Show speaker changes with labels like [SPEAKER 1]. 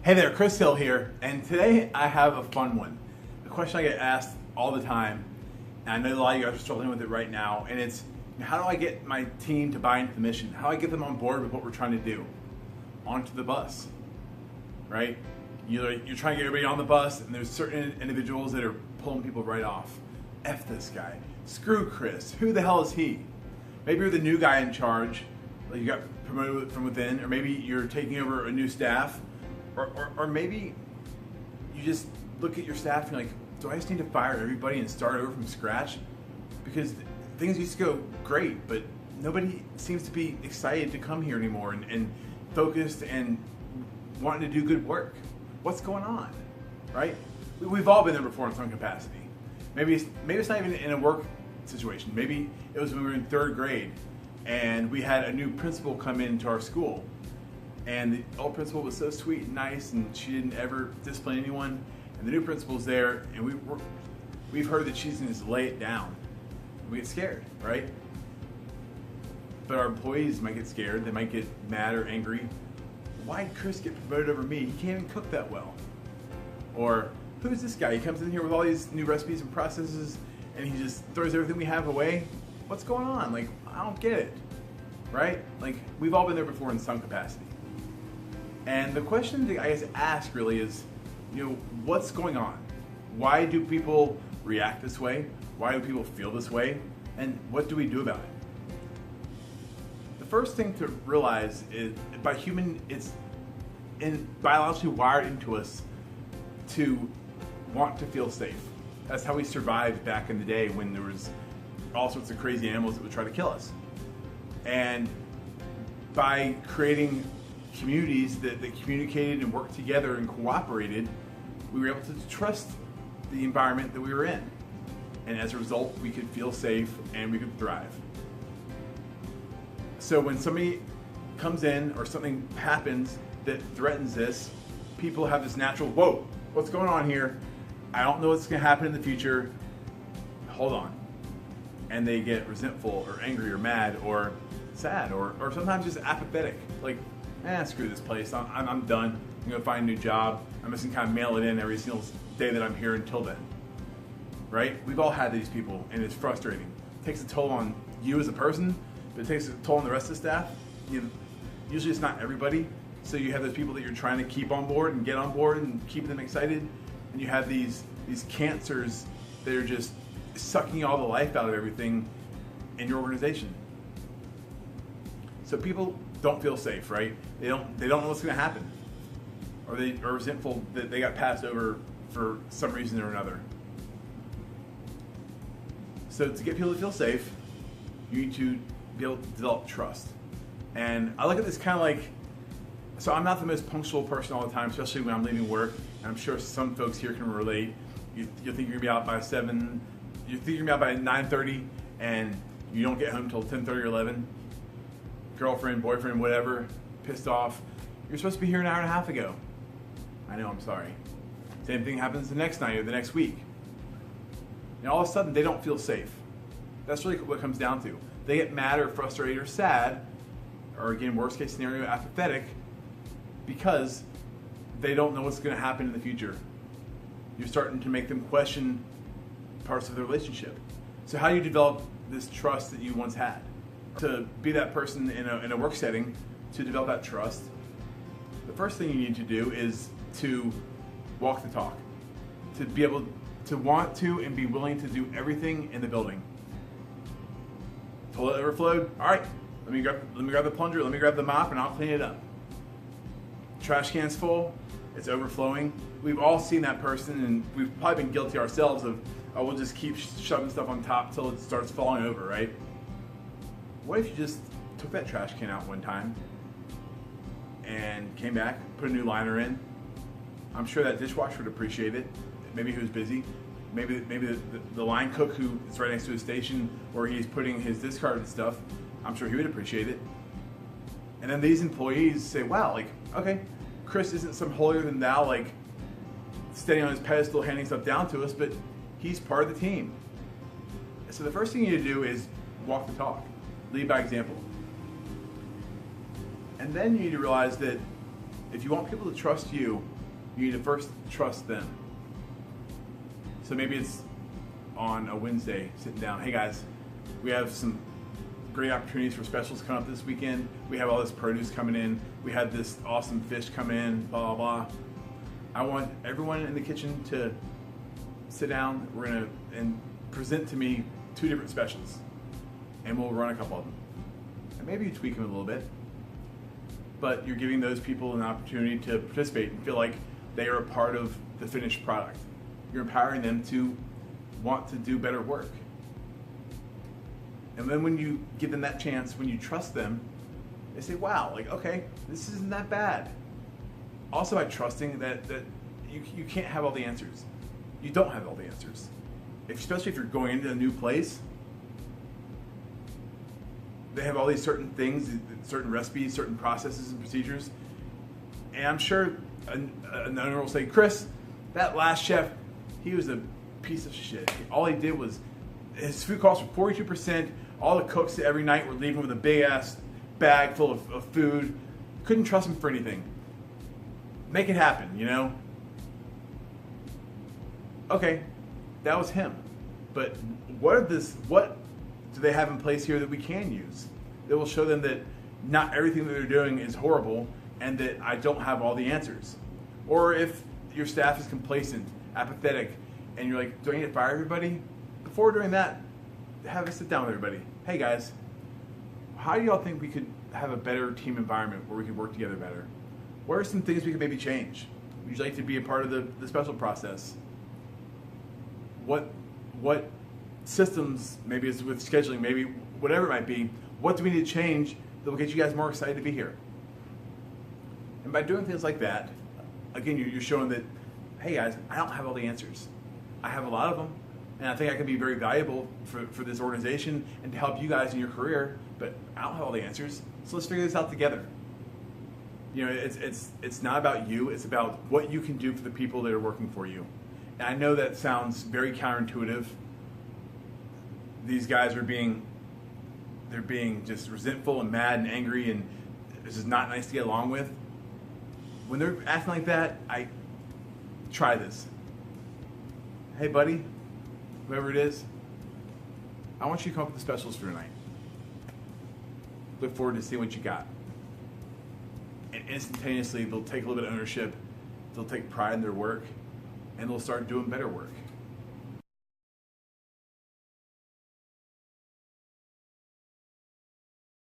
[SPEAKER 1] Hey there, Chris Hill here, and today I have a fun one. A question I get asked all the time, and I know a lot of you guys are struggling with it right now, and it's how do I get my team to buy into the mission? How do I get them on board with what we're trying to do? Onto the bus, right? You're trying to get everybody on the bus, and there's certain individuals that are pulling people right off. F this guy. Screw Chris. Who the hell is he? Maybe you're the new guy in charge, like you got promoted from within, or maybe you're taking over a new staff. Or maybe you just look at your staff and you're like, do I just need to fire everybody and start over from scratch? Because things used to go great, but nobody seems to be excited to come here anymore and focused and wanting to do good work. What's going on, right? We've all been there before in some capacity. Maybe it's not even in a work situation. Maybe it was when we were in third grade and we had a new principal come into our school. And the old principal was so sweet and nice, and she didn't ever discipline anyone. And the new principal's there, and we've heard that she's going to lay it down. We get scared, right? But our employees might get scared. They might get mad or angry. Why did Chris get promoted over me? He can't even cook that well. Or who's this guy? He comes in here with all these new recipes and processes, and he just throws everything we have away. What's going on? Like, I don't get it, right? Like, we've all been there before in some capacity. And the question that I guess ask really is, what's going on? Why do people react this way? Why do people feel this way? And what do we do about it? The first thing to realize is it's biologically wired into us to want to feel safe. That's how we survived back in the day when there was all sorts of crazy animals that would try to kill us. And by creating communities that communicated and worked together and cooperated, we were able to trust the environment that we were in. And as a result, we could feel safe and we could thrive. So when somebody comes in or something happens that threatens this, people have this natural, whoa, what's going on here? I don't know what's going to happen in the future. Hold on. And they get resentful or angry or mad or sad or sometimes just apathetic. Like, screw this place. I'm done. I'm going to find a new job. I'm just going to kind of mail it in every single day that I'm here until then. Right? We've all had these people, and it's frustrating. It takes a toll on you as a person, but it takes a toll on the rest of the staff. Usually it's not everybody. So you have those people that you're trying to keep on board and get on board and keep them excited. And you have these cancers that are just sucking all the life out of everything in your organization. So people don't feel safe, right? They don't know what's going to happen, or they are resentful that they got passed over for some reason or another. So to get people to feel safe, you need to be able to develop trust. And I look at this kind of like, so I'm not the most punctual person all the time, especially when I'm leaving work. And I'm sure some folks here can relate. You think you're going to be out by 7, you think you're going to be out by 9:30, and you don't get home until 10:30 or 11. Girlfriend, boyfriend, whatever, pissed off. You're supposed to be here an hour and a half ago. I know, I'm sorry. Same thing happens the next night or the next week. And all of a sudden, they don't feel safe. That's really what it comes down to. They get mad or frustrated or sad, or again, worst case scenario, apathetic, because they don't know what's going to happen in the future. You're starting to make them question parts of the relationship. So how do you develop this trust that you once had? To be that person in a work setting, to develop that trust, the first thing you need to do is to walk the talk. To be able to want to and be willing to do everything in the building. Toilet overflowed? All right, let me grab the plunger, let me grab the mop, and I'll clean it up. Trash can's full, it's overflowing. We've all seen that person, and we've probably been guilty ourselves of, we'll just keep shoving stuff on top till it starts falling over, right? What if you just took that trash can out one time and came back, put a new liner in? I'm sure that dishwasher would appreciate it. Maybe he was busy. Maybe the line cook who is right next to his station where he's putting his discarded stuff, I'm sure he would appreciate it. And then these employees say, wow, like, okay, Chris isn't some holier than thou, like, standing on his pedestal handing stuff down to us, but he's part of the team. So the first thing you need to do is walk the talk. Lead by example. And then you need to realize that if you want people to trust you, you need to first trust them. So maybe it's on a Wednesday, sitting down, hey guys, we have some great opportunities for specials coming up this weekend. We have all this produce coming in. We had this awesome fish come in, blah, blah, blah. I want everyone in the kitchen to sit down. We're gonna and present to me 2 different specials, and we'll run a couple of them. And maybe you tweak them a little bit, but you're giving those people an opportunity to participate and feel like they are a part of the finished product. You're empowering them to want to do better work. And then when you give them that chance, when you trust them, they say, wow, like, okay, this isn't that bad. Also by trusting that you can't have all the answers. You don't have all the answers. Especially if you're going into a new place, they have all these certain things, certain recipes, certain processes and procedures. And I'm sure an owner will say, Chris, that last chef, he was a piece of shit. All he did was, his food costs were 42%. All the cooks every night were leaving with a big ass bag full of food. Couldn't trust him for anything. Make it happen, you know? Okay, that was him. But what do they have in place here that we can use? That will show them that not everything that they're doing is horrible and that I don't have all the answers. Or if your staff is complacent, apathetic, and you're like, do I need to fire everybody? Before doing that, have a sit down with everybody. Hey guys, how do y'all think we could have a better team environment where we could work together better? What are some things we could maybe change? Would you like to be a part of the special process? What systems, maybe it's with scheduling, maybe whatever it might be, what do we need to change that will get you guys more excited to be here? And by doing things like that, again, you're showing that, hey guys, I don't have all the answers. I have a lot of them, and I think I can be very valuable for this organization and to help you guys in your career, but I don't have all the answers, so let's figure this out together. You know, it's not about you, it's about what you can do for the people that are working for you. And I know that sounds very counterintuitive. These guys are being just resentful and mad and angry, and this is not nice to get along with. When they're acting like that, I try this. Hey buddy, whoever it is, I want you to come up with the specials for tonight. Look forward to seeing what you got. And instantaneously, they'll take a little bit of ownership, they'll take pride in their work, and they'll start doing better work.